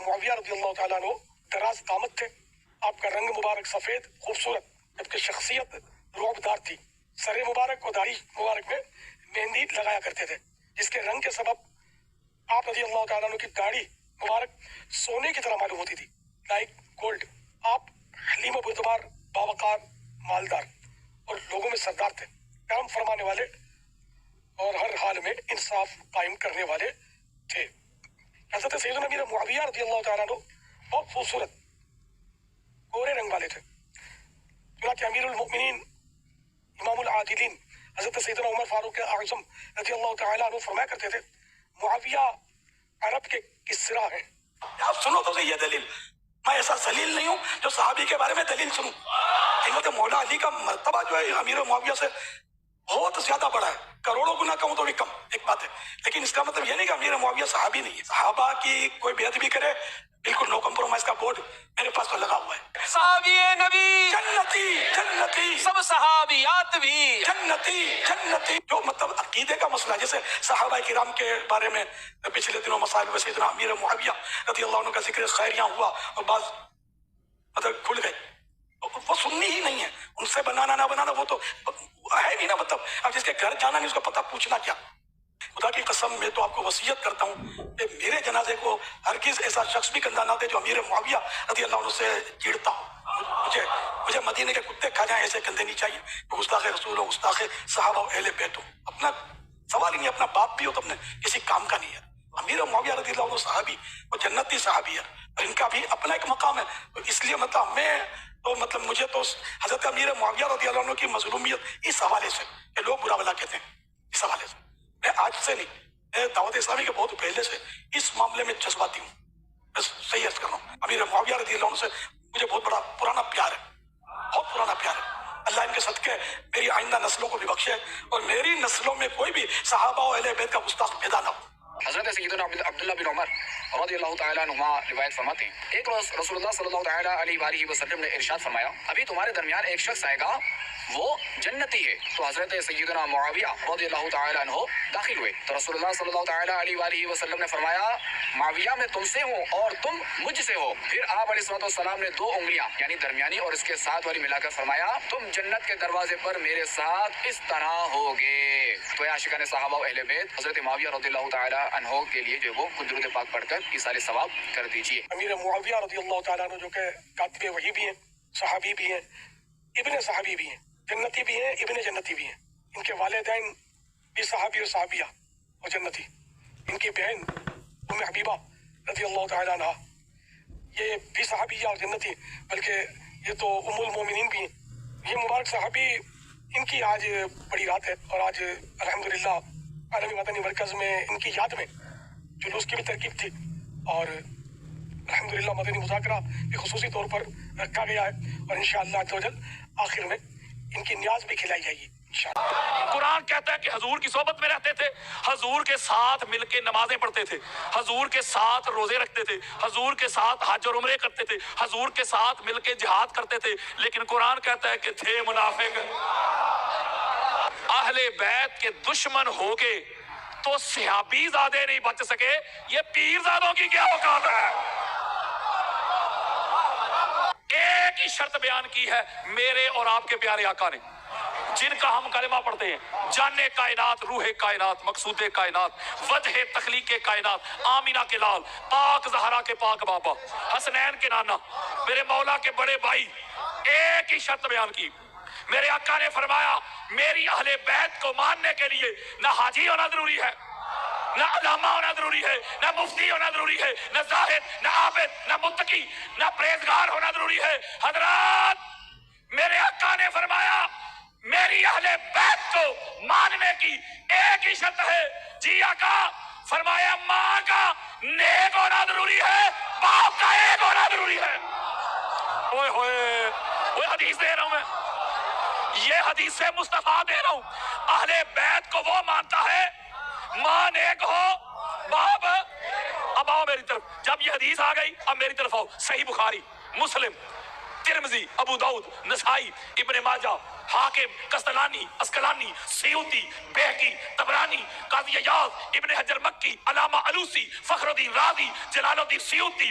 معاویہ رضی اللہ تعالیٰ عنہ دراز قامت تھے، آپ کا رنگ مبارک سفید خوبصورت، جبکہ شخصیت رعب دار تھی۔ سر مبارک اور داڑھی مبارک میں مہندی لگایا کرتے تھے، جس کے رنگ کے سبب آپ رضی اللہ تعالیٰ عنہ کی داڑھی مبارک سونے کی طرح معلوم ہوتی تھی، لائک گولڈ۔ آپ حلیم و بردبار، باوقار، مالدار اور لوگوں میں سردار تھے، کرم فرمانے والے اور ہر حال میں انصاف قائم کرنے والے تھے۔ حضرت سیدنا امیر معاویہ رضی اللہ تعالیٰ عنہ بہت خوبصورت گورے رنگ والے تھے، چنانچہ امیر المؤمنین امام العادلین حضرت سیدنا عمر فاروق اعظم رضی اللہ تعالیٰ عنہ فرمایا کرتے تھے، معاویہ عرب کے کسرا ہیں۔ آپ سنو تو یہ دلیل، میں ایسا ذلیل نہیں ہوں جو صحابی کے بارے میں دلیل سنوں۔ حضرت مولا علی کا مرتبہ جو ہے امیر معاویہ سے بہت زیادہ بڑا ہے، کروڑوں گنا کہوں تو بھی کم ایک بات ہے، لیکن اس کا مطلب یہ نہیں کہ امیر معاویہ صحابی نہیں ہے۔ صحابہ کی کوئی بے ادبی کرے، بالکل نو کمپرومائز کا بورڈ میرے پاس تو لگا ہوا ہے۔ صحابی نبی جنتی جنتی، سب صحابیات بھی جنتی جنتی، جو مطلب عقیدے کا مسئلہ، جیسے صحابہ کرام کے بارے میں پچھلے دنوں مسائل میں سیدنا امیر معاویہ رضی اللہ عنہ کا ذکر خیریاں ہوا اور بعض مطلب کھل گئے، وہ سننی ہی نہیں ہے، ان سے بنانا نہ بنانا وہ تو ہے نہیں نا، مطلب اب جس کے گھر جانا نہیں اس کو پتہ پوچھنا کیا۔ خدا کی قسم میں تو آپ کو وصیت کرتا ہوں کہ میرے جنازے کو ہرگز ایسا شخص بھی کندھا نہ دے جو امیر معاویہ رضی اللہ عنہ سے چڑھتا ہو۔ مجھے مدینے کے کتے کھا جائیں ایسے کندھے نہیں چاہیے، گستاخ رسول ہو، گستاخ صحابہ و اہل بیت ہو۔ اپنا سوال ہی نہیں، اپنا باپ بھی ہو تو اپنے کسی کام کا نہیں ہے۔ امیر معاویہ رضی اللہ عنہ صحابی اور جنتی صحابی ہے، اور ان کا بھی اپنا ایک مقام ہے، اس لیے مطلب مجھے تو حضرت امیر معاویہ رضی اللہ عنہ کی مظلومیت اس حوالے سے کہ لوگ برا بلا کہتے ہیں، اس حوالے سے میں آج سے نہیں، میں دعوت اسلامی کے بہت پہلے سے اس معاملے میں جذباتی ہوں۔ میں صحیح عرض کر رہا ہوں، امیر معاویہ رضی اللہ عنہ سے مجھے بہت بڑا پرانا پیار ہے، بہت پرانا پیار ہے۔ اللہ ان کے صدقے میری آئندہ نسلوں کو بھی بخشے اور میری نسلوں میں کوئی بھی صحابہ و اہل بیت کا گستاخ پیدا نہ ہو۔ حضرت سیدنا عبداللہ بن عمر رضی اللہ تعالیٰ عنہما روایت فرماتے ہیں، ایک روز رسول اللہ صلی اللہ تعالیٰ علیہ وآلہ وسلم نے ارشاد فرمایا، ابھی تمہارے درمیان ایک شخص آئے گا، وہ جنتی ہے۔ تو حضرت سیدنا معاویہ رضی اللہ تعالیٰ عنہ داخل ہوئے تو رسول اللہ صلی اللہ تعالیٰ علیہ وآلہ وسلم نے فرمایا، معاویہ میں تم سے ہوں اور تم مجھ سے ہو۔ پھر آپ علیہ الصلوۃ والسلام نے دو انگلیاں یعنی درمیانی اور اس کے ساتھ والی ملا کر فرمایا، تم جنت کے دروازے پر میرے ساتھ اس طرح ہوگے۔ تو عاشقان صحابہ و اہل بیت حضرت معاویہ رضی اللہ تعالیٰ عنہ کے لیے جو وہ درود پاک پڑھ کر ایصال ثواب کر دیجیے۔ امیر معاویہ رضی اللہ تعالیٰ عنہ جو کہ کاتب وحی بھی ہیں، صحابی بھی ہیں، ابن صحابی بھی ہیں، جنتی بھی ہیں، ابن جنتی بھی ہیں۔ ان کے والدین بھی صحابی اور صحابیہ اور جنتی، ان کی بہن ام حبیبہ رضی اللہ تعالیٰ عنہ یہ بھی صحابیہ اور جنتی، بلکہ یہ تو ام المومنین بھی ہیں۔ یہ مبارک صحابی، ان کی آج بڑی رات ہے، اور آج الحمدللہ عالمی مدنی مرکز میں ان کی یاد میں جلوس کی بھی ترکیب تھی، اور الحمدللہ مدنی مذاکرہ بھی خصوصی طور پر رکھا گیا ہے، اور انشاءاللہ عز و جل آخر میں ان کی نیاز بھی کھلائی جائے گی انشاءاللہ۔ قرآن کہتا ہے کہ حضور کی صحبت میں رہتے تھے، حضور کے ساتھ مل کے نمازیں پڑھتے تھے، حضور کے ساتھ روزے رکھتے تھے، حضور کے ساتھ حج اور عمرے کرتے تھے، حضور کے ساتھ مل کے جہاد کرتے تھے، لیکن قرآن کہتا ہے کہ تھے منافق۔ اہل بیت کے دشمن ہو کے تو صحابی زادے نہیں بچ سکے، یہ پیر زادوں کی کیا اوقات ہے؟ ایک ہی شرط بیان کی ہے میرے اور آپ کے پیارے آقا نے، جن کا ہم کلمہ پڑھتے ہیں، جان کائنات، روح کائنات، مقصود کائنات، وجہ تخلیق کائنات، آمینہ کے لال، پاک زہرا کے پاک بابا، حسنین کے نانا، میرے مولا کے بڑے بھائی، ایک ہی شرط بیان کی۔ میرے آقا نے فرمایا میری اہل بیت کو ماننے کے لیے نہ حاجی ہونا ضروری ہے، نہ علامہ ہونا ضروری ہے، نہ مفتی ہونا ضروری ہے، نہ زاہد، نہ عابد، نہ متقی، نہ پرہیزگار ہونا ضروری ہے۔ حضرات، میرے آقا نے فرمایا میری اہل بیت کو ماننے کی ایک ہی شرط ہے۔ جی آقا، فرمایا ماں کا نیک ہونا ضروری ہے، باپ کا ایک ہونا ضروری ہے۔ اوئے ہوئے، وہ حدیث دے رہا ہوں میں، یہ حدیث سے مصطفیٰ دے رہا ہوں۔ اہل بیت کو وہ مانتا ہے ماں نیک ہو، باپ۔ اب آؤ میری طرف، جب یہ حدیث آ گئی اب میری طرف آؤ۔ صحیح بخاری، مسلم، ترمذی، ابو داؤد، نسائی، ابن ماجہ، حاکم، قسطلانی، اسقلانی، سیوطی، بہقی، طبرانی، قاضی عیاض، ابن حجر مکی، علامہ علوسی، فخر الدین رازی، جلال الدین سیوطی،